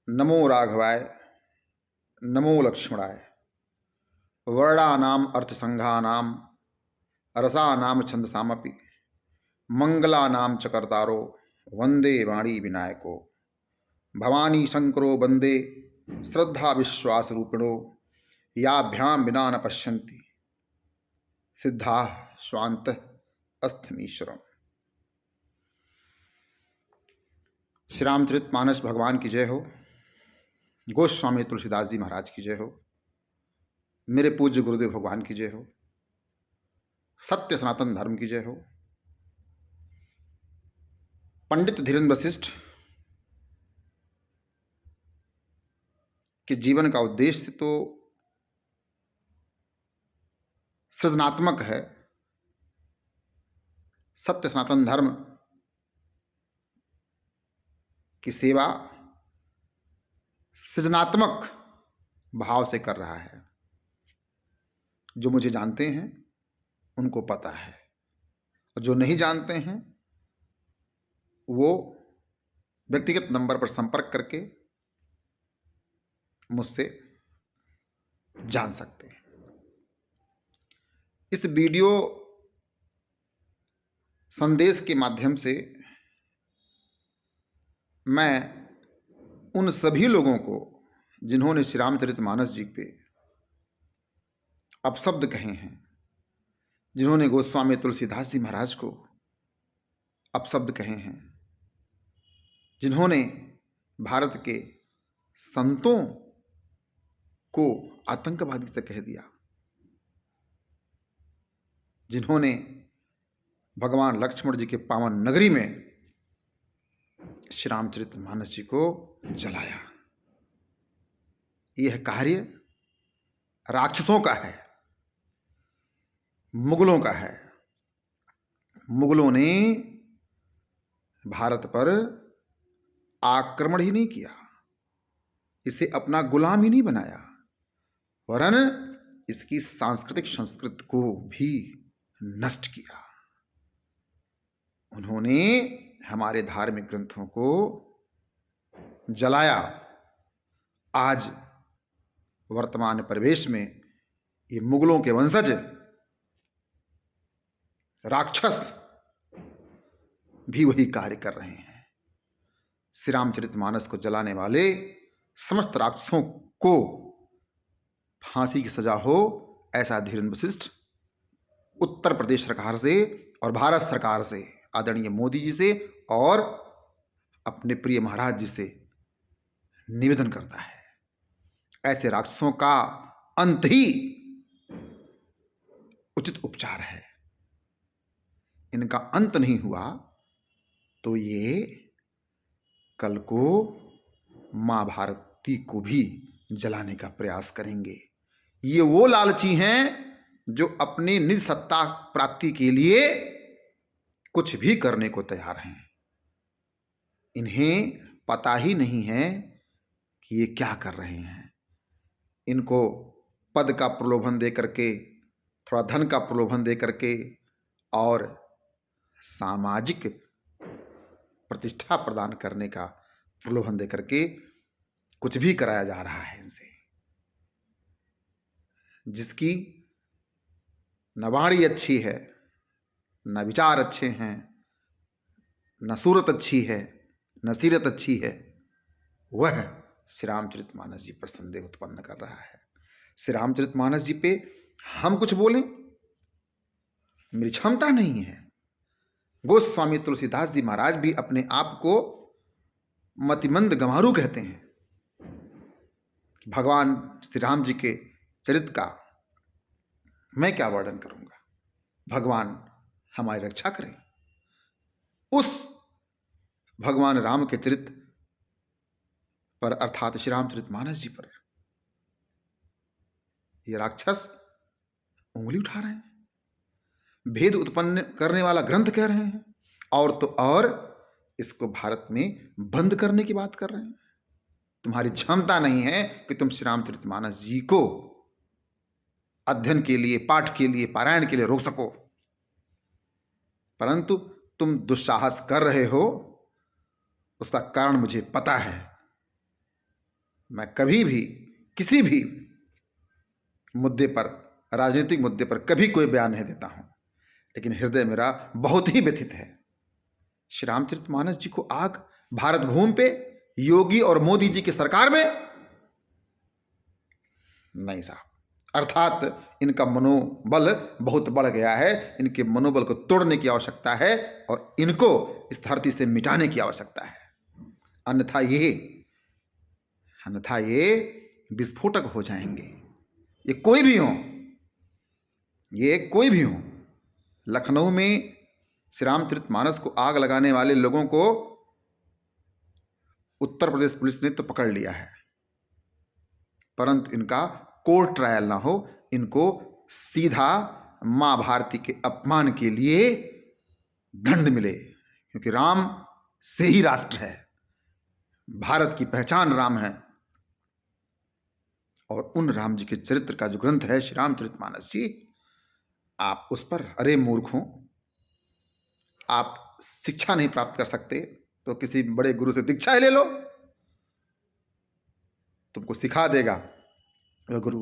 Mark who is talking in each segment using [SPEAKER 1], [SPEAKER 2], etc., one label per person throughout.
[SPEAKER 1] नमो राघवाय, नमो लक्ष्मणाय। वर्णानाम अर्थसंघानाम रसानाम छंदसामपि मंगलानाम च कर्तारो वंदे वाणी विनायको। भवानी शंकरो वंदे श्रद्धा विश्वास रूपिणो याभ्याम विना न पश्यन्ति सिद्धा स्वांत अस्थमीश्वरम। श्री रामचरित मानस भगवान की जय हो। गोस्वामी तुलसीदास जी महाराज की जय हो। मेरे पूज्य गुरुदेव भगवान की जय हो। सत्य सनातन धर्म की जय हो। पंडित धीरेन्द्र वशिष्ठ के जीवन का उद्देश्य तो सृजनात्मक है। सत्य सनातन धर्म की सेवा सृजनात्मक भाव से कर रहा है। जो मुझे जानते हैं उनको पता है, और जो नहीं जानते हैं वो व्यक्तिगत नंबर पर संपर्क करके मुझसे जान सकते हैं। इस वीडियो संदेश के माध्यम से मैं उन सभी लोगों को जिन्होंने श्री रामचरितमानस जी पे अपशब्द कहे हैं, जिन्होंने गोस्वामी तुलसीदास जी महाराज को अपशब्द कहे हैं, जिन्होंने भारत के संतों को आतंकवादी तक कह दिया, जिन्होंने भगवान लक्ष्मण जी के पावन नगरी में श्री रामचरितमानस जी को जलाया, यह कार्य राक्षसों का है, मुगलों का है। मुगलों ने भारत पर आक्रमण ही नहीं किया, इसे अपना गुलाम ही नहीं बनाया, वरन इसकी सांस्कृतिक संस्कृति को भी नष्ट किया। उन्होंने हमारे धार्मिक ग्रंथों को जलाया। आज वर्तमान परिवेश में ये मुगलों के वंशज राक्षस भी वही कार्य कर रहे हैं। श्री रामचरितमानस को जलाने वाले समस्त राक्षसों को फांसी की सजा हो, ऐसा धीरेन्द्र वशिष्ठ उत्तर प्रदेश सरकार से और भारत सरकार से, आदरणीय मोदी जी से और अपने प्रिय महाराज जी से निवेदन करता है। ऐसे राक्षसों का अंत ही उचित उपचार है। इनका अंत नहीं हुआ तो ये कल को मां भारती को भी जलाने का प्रयास करेंगे। ये वो लालची हैं जो अपनी निज सत्ता प्राप्ति के लिए कुछ भी करने को तैयार हैं। इन्हें पता ही नहीं है कि ये क्या कर रहे हैं। इनको पद का प्रलोभन दे करके, थोड़ा धन का प्रलोभन दे करके और सामाजिक प्रतिष्ठा प्रदान करने का प्रलोभन दे करके कुछ भी कराया जा रहा है इनसे। जिसकी न वाणी अच्छी है, न विचार अच्छे हैं, न सूरत अच्छी है, न सीरत अच्छी है, वह श्री रामचरितमानस जी पर संदेह उत्पन्न कर रहा है। श्री रामचरितमानस जी पे हम कुछ बोलें, मेरी क्षमता नहीं है। गोस्वामी तुलसीदास जी महाराज भी अपने आप को मतिमंद गंवारू कहते हैं। भगवान श्री राम जी के चरित्र का मैं क्या वर्णन करूंगा। भगवान हमारी रक्षा करें। उस भगवान राम के चरित्र पर अर्थात श्री रामचरितमानस जी पर ये राक्षस उंगली उठा रहे हैं, भेद उत्पन्न करने वाला ग्रंथ कह रहे हैं, और तो और इसको भारत में बंद करने की बात कर रहे हैं। तुम्हारी क्षमता नहीं है कि तुम श्री रामचरितमानस जी को अध्ययन के लिए, पाठ के लिए, पारायण के लिए रोक सको, परंतु तुम दुस्साहस कर रहे हो। उसका कारण मुझे पता है। मैं कभी भी किसी भी मुद्दे पर, राजनीतिक मुद्दे पर कभी कोई बयान नहीं देता हूं, लेकिन हृदय मेरा बहुत ही व्यथित है। श्री रामचरितमानस जी को आग भारत भूमि पे, योगी और मोदी जी की सरकार में नहीं साहब। अर्थात इनका मनोबल बहुत बढ़ गया है। इनके मनोबल को तोड़ने की आवश्यकता है और इनको इस धरती से मिटाने की आवश्यकता है। अन्यथा ये विस्फोटक हो जाएंगे। ये कोई भी हो। लखनऊ में श्री रामचरितमानस को आग लगाने वाले लोगों को उत्तर प्रदेश पुलिस ने तो पकड़ लिया है, परंतु इनका कोर्ट ट्रायल ना हो, इनको सीधा मां भारती के अपमान के लिए दंड मिले, क्योंकि राम से ही राष्ट्र है, भारत की पहचान राम है। और उन राम जी के चरित्र का जो ग्रंथ है श्री रामचरितमानस जी, आप उस पर, अरे मूर्खों, आप शिक्षा नहीं प्राप्त कर सकते तो किसी बड़े गुरु से दीक्षा ले लो, तुमको सिखा देगा वह गुरु,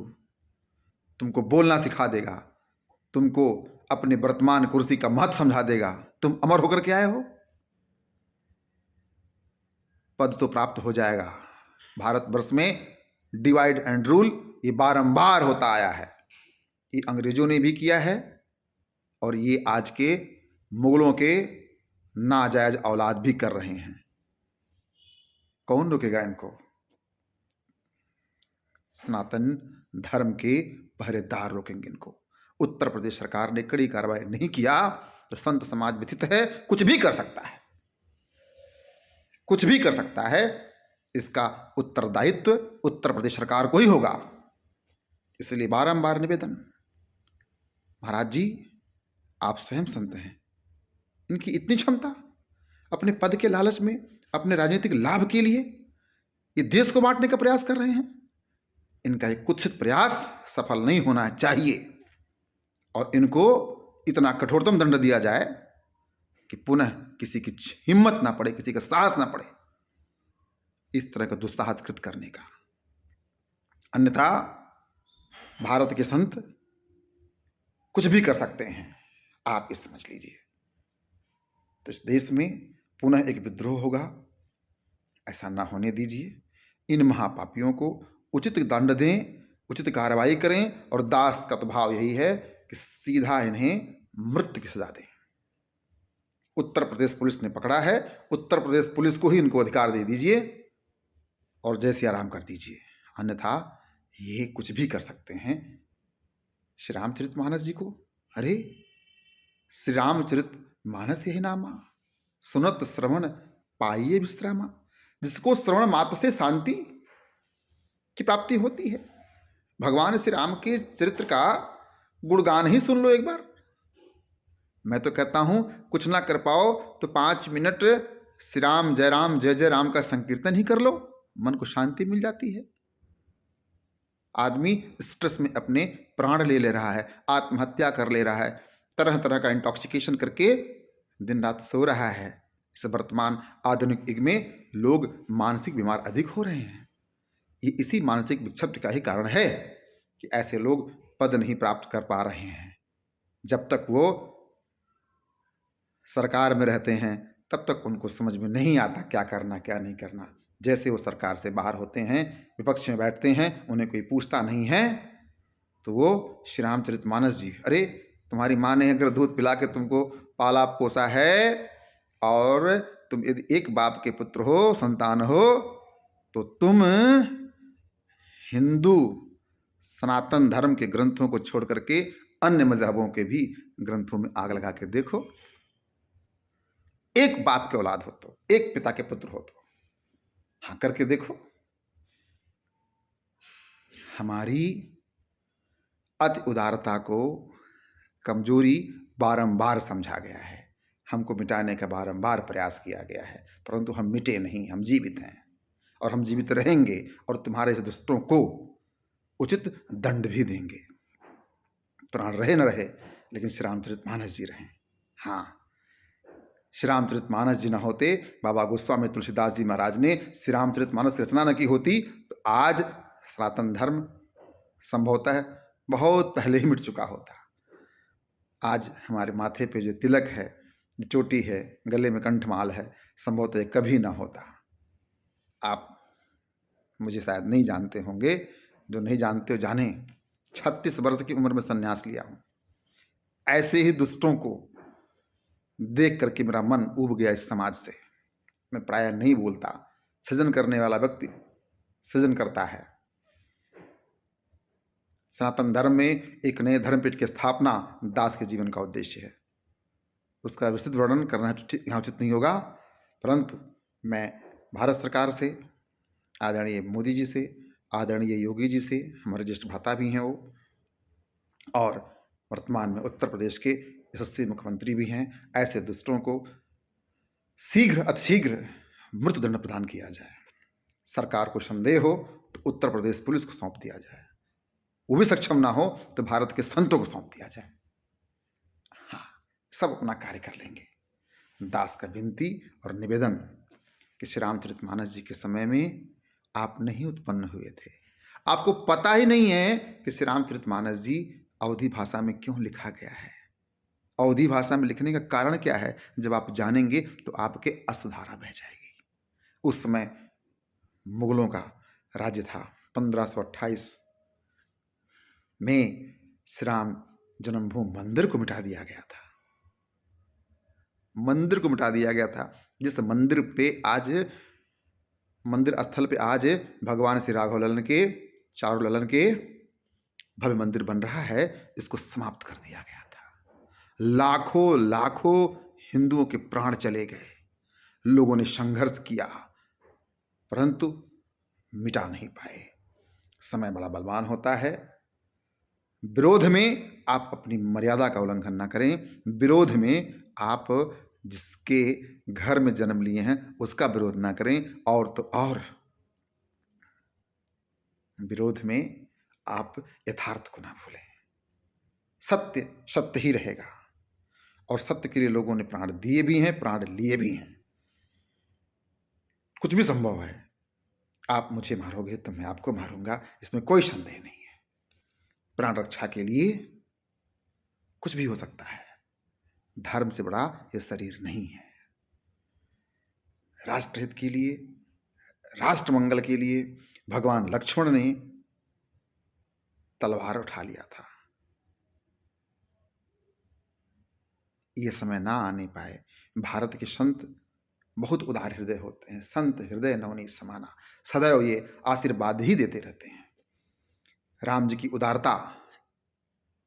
[SPEAKER 1] तुमको बोलना सिखा देगा, तुमको अपने वर्तमान कुर्सी का महत्व समझा देगा। तुम अमर होकर के आए हो, पद तो प्राप्त हो जाएगा। भारतवर्ष में डिवाइड एंड रूल ये बारंबार होता आया है। ये अंग्रेजों ने भी किया है और ये आज के मुगलों के नाजायज औलाद भी कर रहे हैं। कौन रोकेगा इनको? सनातन धर्म के पहरेदार रोकेंगे इनको। उत्तर प्रदेश सरकार ने कड़ी कार्रवाई नहीं किया तो संत समाज व्यथित है। कुछ भी कर सकता है। इसका उत्तरदायित्व उत्तर प्रदेश सरकार को ही होगा। इसलिए बारंबार निवेदन, महाराज जी आप स्वयं संत हैं, इनकी इतनी क्षमता, अपने पद के लालच में, अपने राजनीतिक लाभ के लिए ये देश को बांटने का प्रयास कर रहे हैं। इनका एक कुत्सित प्रयास सफल नहीं होना चाहिए और इनको इतना कठोरतम दंड दिया जाए कि पुनः किसी की हिम्मत ना पड़े, किसी का साहस ना पड़े इस तरह का दुस्साहस कृत करने का। अन्यथा भारत के संत कुछ भी कर सकते हैं, आप ये समझ लीजिए। तो इस देश में पुनः एक विद्रोह होगा, ऐसा ना होने दीजिए। इन महापापियों को उचित दंड दें, उचित कार्रवाई करें और दास का तो भाव यही है कि सीधा इन्हें मृत्यु की सजा दें। उत्तर प्रदेश पुलिस ने पकड़ा है, उत्तर प्रदेश पुलिस को ही इनको अधिकार दे दीजिए और जैसे आराम कर दीजिए। अन्यथा ये कुछ भी कर सकते हैं। श्री रामचरितमानस जी को, अरे श्री रामचरितमानस यही नामा, सुनत श्रवण पाइए विश्रामा। जिसको श्रवण मात्र से शांति की प्राप्ति होती है। भगवान श्री राम के चरित्र का गुणगान ही सुन लो एक बार। मैं तो कहता हूं कुछ ना कर पाओ तो 5 मिनट श्री राम जय जय राम का संकीर्तन ही कर लो, मन को शांति मिल जाती है। आदमी स्ट्रेस में अपने प्राण ले रहा है, आत्महत्या कर ले रहा है, तरह तरह का इंटॉक्सिकेशन करके दिन रात सो रहा है। इस वर्तमान आधुनिक युग में लोग मानसिक बीमार अधिक हो रहे हैं। ये इसी मानसिक विक्षिप्त का ही कारण है कि ऐसे लोग पद नहीं प्राप्त कर पा रहे हैं। जब तक वो सरकार में रहते हैं तब तक उनको समझ में नहीं आता क्या करना क्या नहीं करना। जैसे वो सरकार से बाहर होते हैं, विपक्ष में बैठते हैं, उन्हें कोई पूछता नहीं है तो वो श्री रामचरितमानस जी, अरे तुम्हारी माँ ने अगर दूध पिला के तुमको पाला पोसा है और तुम यदि एक बाप के पुत्र हो, संतान हो, तो तुम हिंदू सनातन धर्म के ग्रंथों को छोड़ करके अन्य मजहबों के भी ग्रंथों में आग लगा के देखो। एक बाप के औलाद हो तो, एक पिता के पुत्र हो तो, हाँ करके देखो। हमारी अति उदारता को कमजोरी बारंबार समझा गया है, हमको मिटाने का बारंबार प्रयास किया गया है, परंतु हम मिटे नहीं, हम जीवित हैं और हम जीवित रहेंगे और तुम्हारे दुष्टों को उचित दंड भी देंगे। प्राण रहे न रहे, लेकिन श्री रामचरितमानस जी रहें। हाँ, श्री रामचरितमानस जी न होते, बाबा गोस्वामी तुलसीदास जी महाराज ने श्री रामचरितमानस की रचना न की होती तो आज सनातन धर्म संभवतः बहुत पहले ही मिट चुका होता। आज हमारे माथे पे जो तिलक है, जो चोटी है, गले में कंठमाल है, संभवतः ये कभी ना होता। आप मुझे शायद नहीं जानते होंगे, जो नहीं जानते हो जाने, 36 वर्ष की उम्र में संन्यास लिया हूं। ऐसे ही दुष्टों को देख करके मेरा मन उब गया इस समाज से। मैं प्रायः नहीं बोलता। सृजन करने वाला व्यक्ति सृजन करता है। सनातन धर्म में एक नए धर्मपीठ की स्थापना दास के जीवन का उद्देश्य है। उसका विस्तृत वर्णन करना यहाँ उचित नहीं होगा, परंतु मैं भारत सरकार से, आदरणीय मोदी जी से, आदरणीय योगी जी से, हमारे ज्येष्ठ भ्राता भी हैं वो, और वर्तमान में उत्तर प्रदेश के यशस्वी मुख्यमंत्री भी हैं, ऐसे दुष्टों को शीघ्र अतिशीघ्र मृत्युदंड प्रदान किया जाए। सरकार को संदेह हो तो उत्तर प्रदेश पुलिस को सौंप दिया जाए, वो भी सक्षम ना हो तो भारत के संतों को सौंप दिया जाए। हाँ, सब अपना कार्य कर लेंगे। दास का विनती और निवेदन कि श्री रामचरितमानस जी के समय में आप नहीं उत्पन्न हुए थे, आपको पता ही नहीं है कि श्री रामचरितमानस जी अवधी भाषा में क्यों लिखा गया है। अवधी भाषा में लिखने का कारण क्या है, जब आप जानेंगे तो आपके अश्रुधारा बह जाएगी। उस समय मुगलों का राज्य था। 1528 में श्री राम जन्मभूमि मंदिर को मिटा दिया गया था। मंदिर को मिटा दिया गया था, जिस मंदिर पे आज, मंदिर स्थल पे आज भगवान श्री राघव ललन के, चारों ललन के भव्य मंदिर बन रहा है, इसको समाप्त कर दिया गया था। लाखों लाखों हिंदुओं के प्राण चले गए, लोगों ने संघर्ष किया, परंतु मिटा नहीं पाए। समय बड़ा बलवान होता है। विरोध में आप अपनी मर्यादा का उल्लंघन ना करें। विरोध में आप जिसके घर में जन्म लिए हैं उसका विरोध ना करें, और तो और विरोध में आप यथार्थ को ना भूलें। सत्य सत्य ही रहेगा, और सत्य के लिए लोगों ने प्राण दिए भी हैं, प्राण लिए भी हैं। कुछ भी संभव है। आप मुझे मारोगे तो मैं आपको मारूंगा, इसमें कोई संदेह नहीं है। प्राण रक्षा के लिए कुछ भी हो सकता है। धर्म से बड़ा यह शरीर नहीं है। राष्ट्रहित के लिए, राष्ट्र मंगल के लिए भगवान लक्ष्मण ने तलवार उठा लिया था। यह समय ना आने पाए। भारत के संत बहुत उदार हृदय होते हैं। संत हृदय नवनीत समाना, सदैव ये आशीर्वाद ही देते रहते हैं। राम जी की उदारता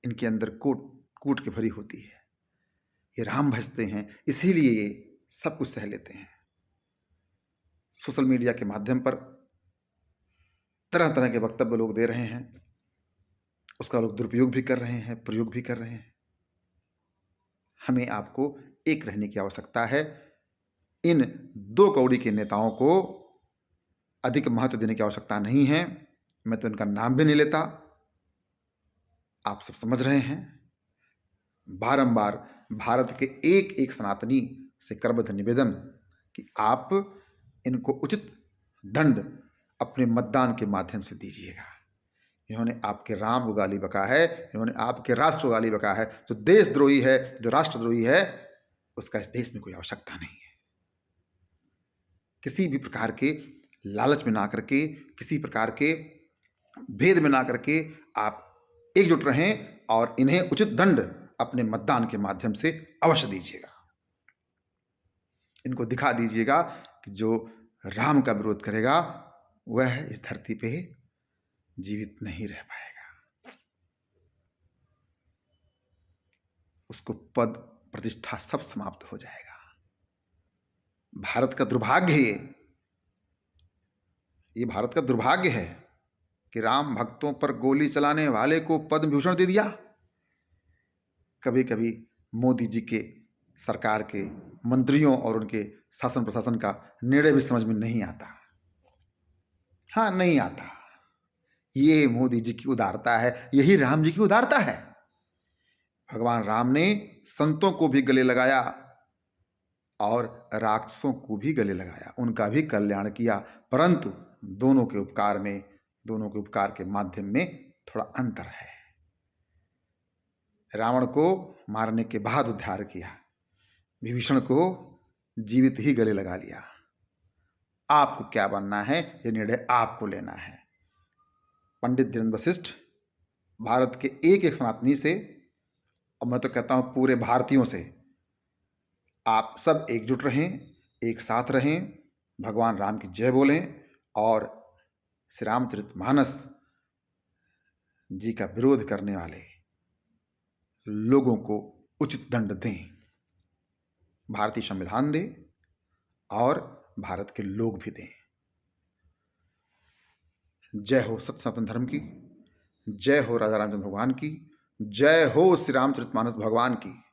[SPEAKER 1] इनके अंदर कूट कूट के भरी होती है। ये राम भजते हैं, इसीलिए ये सब कुछ सह लेते हैं। सोशल मीडिया के माध्यम पर तरह तरह के वक्तव्य लोग दे रहे हैं, उसका लोग दुरुपयोग भी कर रहे हैं, प्रयोग भी कर रहे हैं। हमें आपको एक रहने की आवश्यकता है। इन दो कौड़ी के नेताओं को अधिक महत्व देने की आवश्यकता नहीं है। मैं तो इनका नाम भी नहीं लेता, आप सब समझ रहे हैं। बारंबार भारत के एक एक सनातनी से करबद्ध निवेदन कि आप इनको उचित दंड अपने मतदान के माध्यम से दीजिएगा। इन्होंने आपके राम को गाली बका है, इन्होंने आपके राष्ट्र को गाली बका है। जो देशद्रोही है, जो राष्ट्रद्रोही है, उसका इस देश में कोई आवश्यकता नहीं है। किसी भी प्रकार के लालच में ना करके, किसी प्रकार के भेद में ना करके आप एकजुट रहें और इन्हें उचित दंड अपने मतदान के माध्यम से अवश्य दीजिएगा। इनको दिखा दीजिएगा कि जो राम का विरोध करेगा वह इस धरती पे जीवित नहीं रह पाएगा। उसको पद प्रतिष्ठा सब समाप्त हो जाएगा। भारत का दुर्भाग्य है ये भारत का दुर्भाग्य है कि राम भक्तों पर गोली चलाने वाले को पद्म विभूषण दे दिया। कभी कभी मोदी जी के सरकार के मंत्रियों और उनके शासन प्रशासन का निर्णय भी समझ में नहीं आता। हाँ, नहीं आता। ये मोदी जी की उदारता है, यही राम जी की उदारता है। भगवान राम ने संतों को भी गले लगाया और राक्षसों को भी गले लगाया, उनका भी कल्याण किया, परंतु दोनों के उपकार में, दोनों के उपकार के माध्यम में थोड़ा अंतर है। रावण को मारने के बाद उद्धार किया, विभीषण को जीवित ही गले लगा लिया। आपको क्या बनना है, ये निर्णय आपको लेना है। पंडित धीरेन्द्र वशिष्ठ भारत के एक एक सनातनी से, और मैं तो कहता हूं पूरे भारतीयों से, आप सब एकजुट रहें, एक साथ रहें, भगवान राम की जय बोलें और श्री रामचरितमानस जी का विरोध करने वाले लोगों को उचित दंड दें। भारतीय संविधान दे और भारत के लोग भी दें। जय हो सत्य सनातन धर्म की, जय हो राजा रामचंद्र भगवान की, जय हो श्री रामचरितमानस भगवान की।